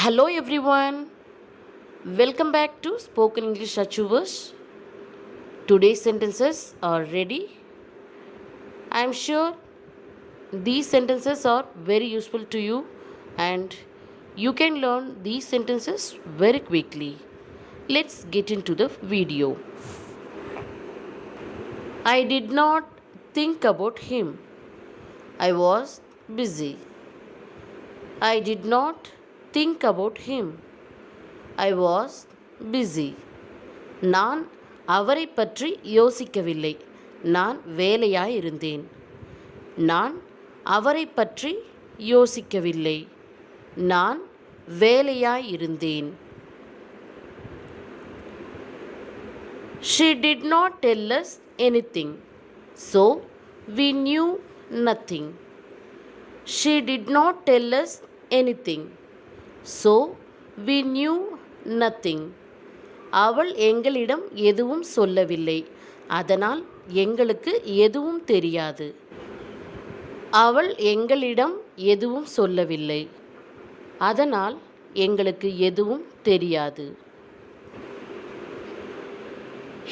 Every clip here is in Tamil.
Hello everyone, welcome back to Spoken English Achievers. Today's sentences are ready. I am sure these sentences are very useful to you and you can learn these sentences very quickly. Let's get into the video. I did not think about him. I was busy. I did not think about him. I was busy. நான் அவரை பற்றி யோசிக்கவில்லை. நான் வேலையாயிருந்தேன். நான் அவரை பற்றி யோசிக்கவில்லை. நான் வேலையாயிருந்தேன். She did not tell us anything, so we knew nothing. She did not tell us anything, so we knew nothing. அவள் எங்களிடம் எதுவும் சொல்லவில்லை, அதனால் எங்களுக்கு எதுவும் தெரியாது. அவள் எங்களிடம் எதுவும் சொல்லவில்லை, அதனால் எங்களுக்கு எதுவும் தெரியாது.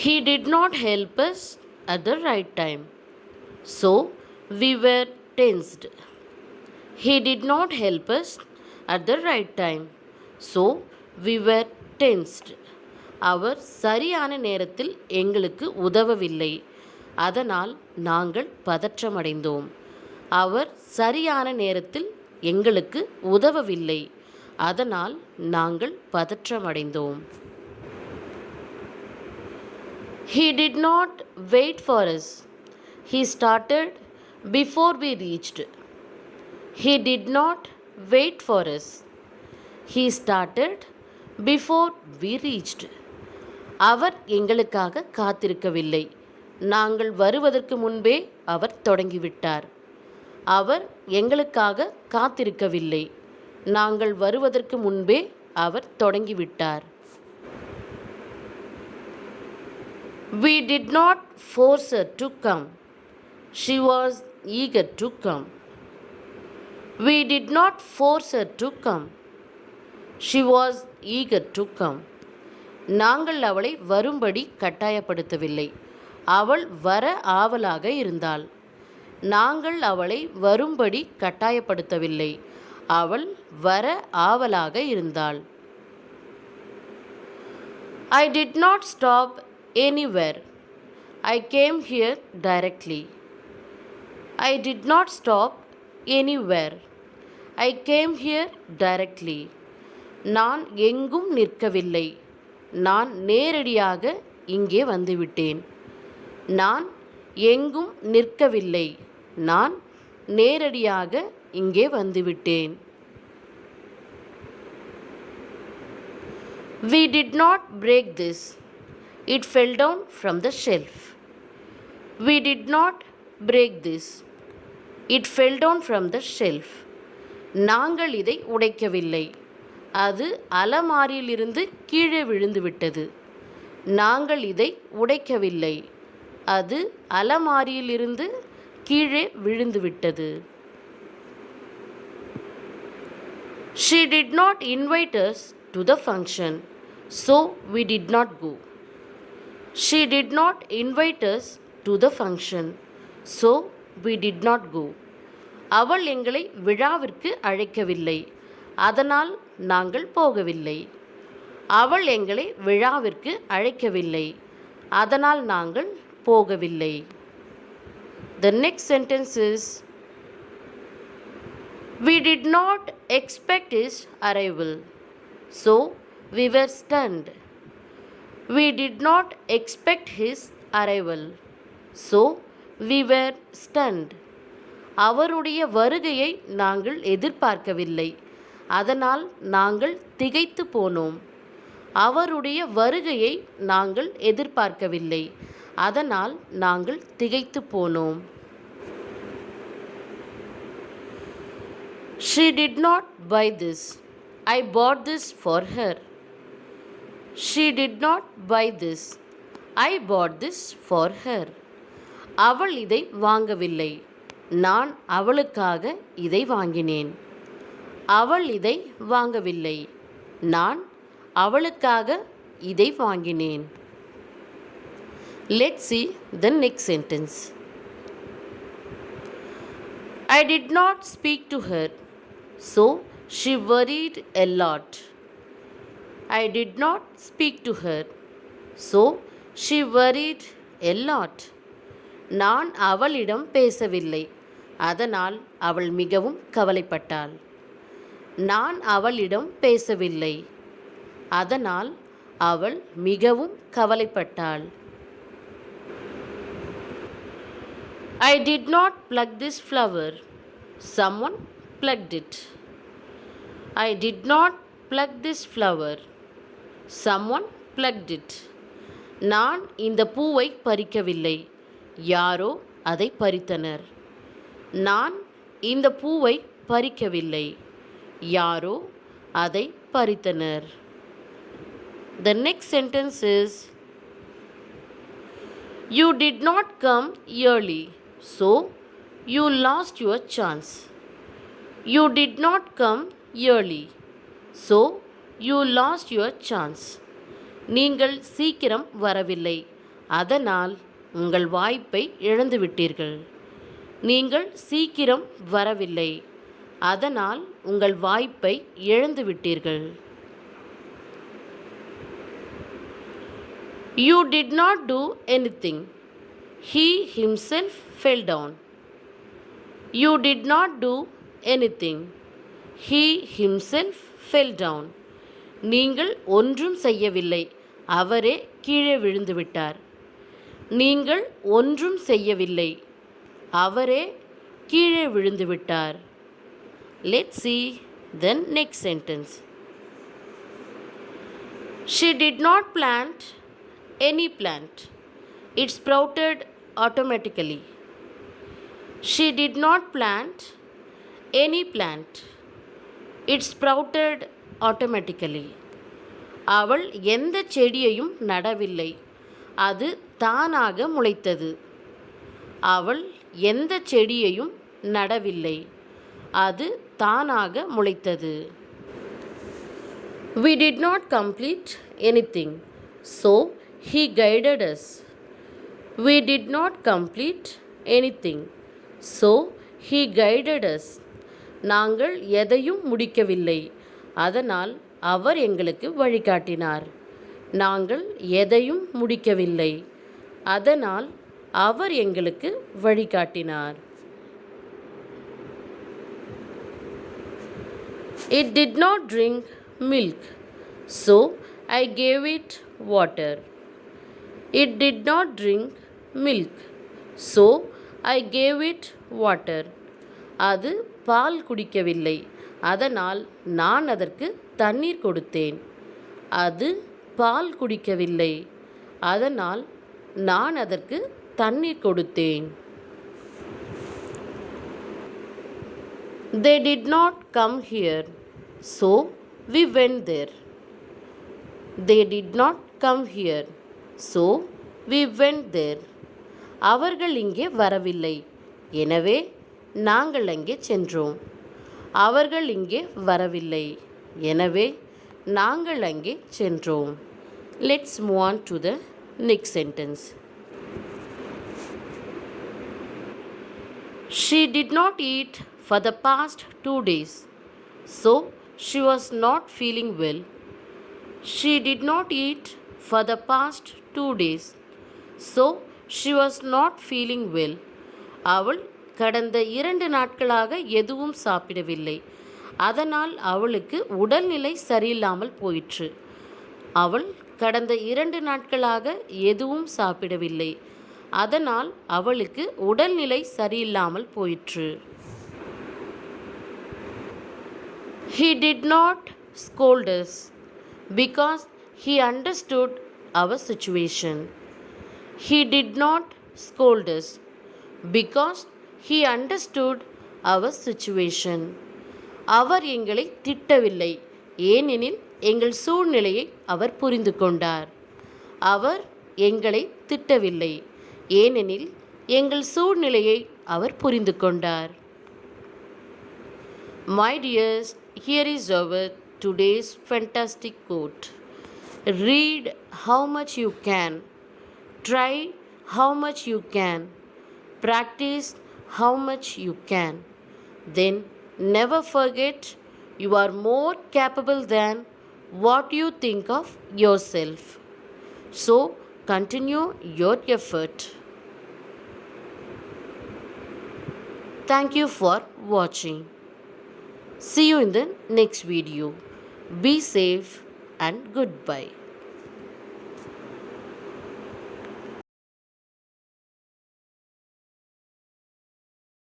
He did not help us at the right time, so we were tensed. He did not help us at the right time, so we were tensed. அவர் சரியான நேரத்தில் எங்களுக்கு உதவவில்லை, அதனால் நாங்கள் பதற்றமடைந்தோம். அவர் சரியான நேரத்தில் எங்களுக்கு உதவவில்லை, அதனால் நாங்கள் பதற்றமடைந்தோம். He did not wait for us. He started before we reached. He did not wait for us. He started before we reached. அவர் எங்களுக்காக காத்திருக்கவில்லை, நாங்கள் வருவதற்கு முன்பே அவர் தொடங்கிவிட்டார். அவர் எங்களுக்காக காத்திருக்கவில்லை, நாங்கள் வருவதற்கு முன்பே அவர் தொடங்கிவிட்டார். We did not force her to come. She was eager to come. We did not force her to come. She was eager to come. நாங்கள் அவளை வரும்படி கட்டாயப்படுத்தவில்லை, அவள் வர ஆவலாக இருந்தாள். நாங்கள் அவளை வரும்படி கட்டாயப்படுத்தவில்லை, அவள் வர ஆவலாக இருந்தாள். I did not stop anywhere. I came here directly. I did not stop anywhere. I came here directly. நான் எங்கும் நிற்கவில்லை, நான் நேரடியாக இங்கே வந்துவிட்டேன். நான் எங்கும் நிற்கவில்லை, நான் நேரடியாக இங்கே வந்துவிட்டேன். We did not break this. It fell down from the shelf. We did not break this. It fell down from the shelf. நாங்கள் இதை உடைக்கவில்லை, அது அலமாரியிலிருந்து கீழே விழுந்துவிட்டது. நாங்கள் இதை உடைக்கவில்லை, அது அலமாரியிலிருந்து கீழே விழுந்துவிட்டது. She did not invite us to the function, so we did not go. She did not invite us to the function, so we did not go. அவள் எங்களை விழாவிற்கு அழைக்கவில்லை, அதனால் நாங்கள் போகவில்லை. அவள் எங்களை விழாவிற்கு அழைக்கவில்லை, அதனால் நாங்கள் போகவில்லை. The next sentence is, we did not expect his arrival, so we were stunned. We did not expect his arrival, so we were stunned. அவருடைய வருகையை நாங்கள் எதிர்பார்க்கவில்லை, அதனால் நாங்கள் திகைத்து போனோம். அவருடைய வருகையை நாங்கள் எதிர்பார்க்கவில்லை, அதனால் நாங்கள் திகைத்து போனோம். She did not buy this. I bought this for her. She did not buy this. I bought this for her. அவள் இதை வாங்கவில்லை, நான் அவளுக்காக இதை வாங்கினேன். அவள் இதை வாங்கவில்லை, நான் அவளுக்காக இதை வாங்கினேன். Let's see the next sentence. I did not speak to her, so she worried a lot. I did not speak to her, so she worried a lot. நான் அவளிடம் பேசவில்லை, அதனால் அவள் மிகவும் கவலைப்பட்டாள். நான் அவளிடம் பேசவில்லை, அதனால் அவள் மிகவும் கவலைப்பட்டாள். I did not pluck this flower. Someone plucked it. I did not pluck this flower. Someone plucked it. நான் இந்த பூவை பறிக்கவில்லை, யாரோ அதை பறித்தனர். நான் இந்த பூவை பறிக்கவில்லை, யாரோ அதை பறித்தனர். The next sentence is, You did not come early, so you lost your chance. You did not come early, so you lost your chance. நீங்கள் சீக்கிரம் வரவில்லை, அதனால் உங்கள் வாய்ப்பை இழந்துவிட்டீர்கள். நீங்கள் சீக்கிரம் வரவில்லை, அதனால் உங்கள் வாய்ப்பை இழந்துவிட்டீர்கள். You did not do anything. He himself fell down. You did not do anything. He himself fell down. நீங்கள் ஒன்றும் செய்யவில்லை, அவரே கீழே விழுந்து விட்டார். நீங்கள் ஒன்றும் செய்யவில்லை, அவரே கீழே விழுந்து விட்டார். Let's see the next sentence. She did not plant any plant. It sprouted automatically. She did not plant any plant. It sprouted automatically. அவள் எந்த செடியையும் நடவில்லை, அது தானாக முளைத்தது. அவள் எந்த செடியையும் நடவில்லை, அது தானாக முளைத்தது. We did not complete anything, so he guided us. We did not complete anything, so he guided us. நாங்கள் எதையும் முடிக்கவில்லை, அதனால் அவர் எங்களுக்கு வழிகாட்டினார். நாங்கள் எதையும் முடிக்கவில்லை, அதனால் அவர் எங்களுக்கு வழிகாட்டினார். It did not drink milk, so I gave it water. It did not drink milk, so I gave it water. அது பால் குடிக்கவில்லை, அதனால் நான் அதற்கு தண்ணீர் கொடுத்தேன். அது பால் குடிக்கவில்லை, அதனால் நான் அதற்கு தண்ணீர் கொடுத்தேன். They did not come here, so we went there. They did not come here, so we went there. அவர்கள் இங்கே வரவில்லை, எனவே நாங்கள் அங்கே சென்றோம். அவர்கள் இங்கே வரவில்லை, எனவே நாங்கள் அங்கே சென்றோம். Let's move on to the next sentence. She did not eat for the past 2 days, so she was not feeling well. She did not eat for the past 2 days, so she was not feeling well. அவள் கடந்த 2 நாட்களாக எதுவும் சாப்பிடவில்லை, அதனால் அவளுக்கு உடல்நிலை சரியில்லாமல் போயிற்று. அவள் கடந்த 2 நாட்களாக எதுவும் சாப்பிடவில்லை, அதனால் அவளுக்கு உடல்நிலை சரியில்லாமல் போயிற்று. He did not scold us because he understood our situation. He did not scold us because he understood our situation. அவர் எங்களை திட்டவில்லை, ஏனெனில் எங்கள் சூழ்நிலையை அவர் புரிந்து கொண்டார். அவர் எங்களை திட்டவில்லை, ஏனெனில் எங்கள் சூழ்நிலையை அவர் புரிந்து கொண்டார். My dears, here is our today's fantastic quote. Read how much you can, try how much you can, practice how much you can. Then never forget you are more capable than what you think of yourself. So continue your effort. Thank you for watching. See you in the next video. Be safe and goodbye.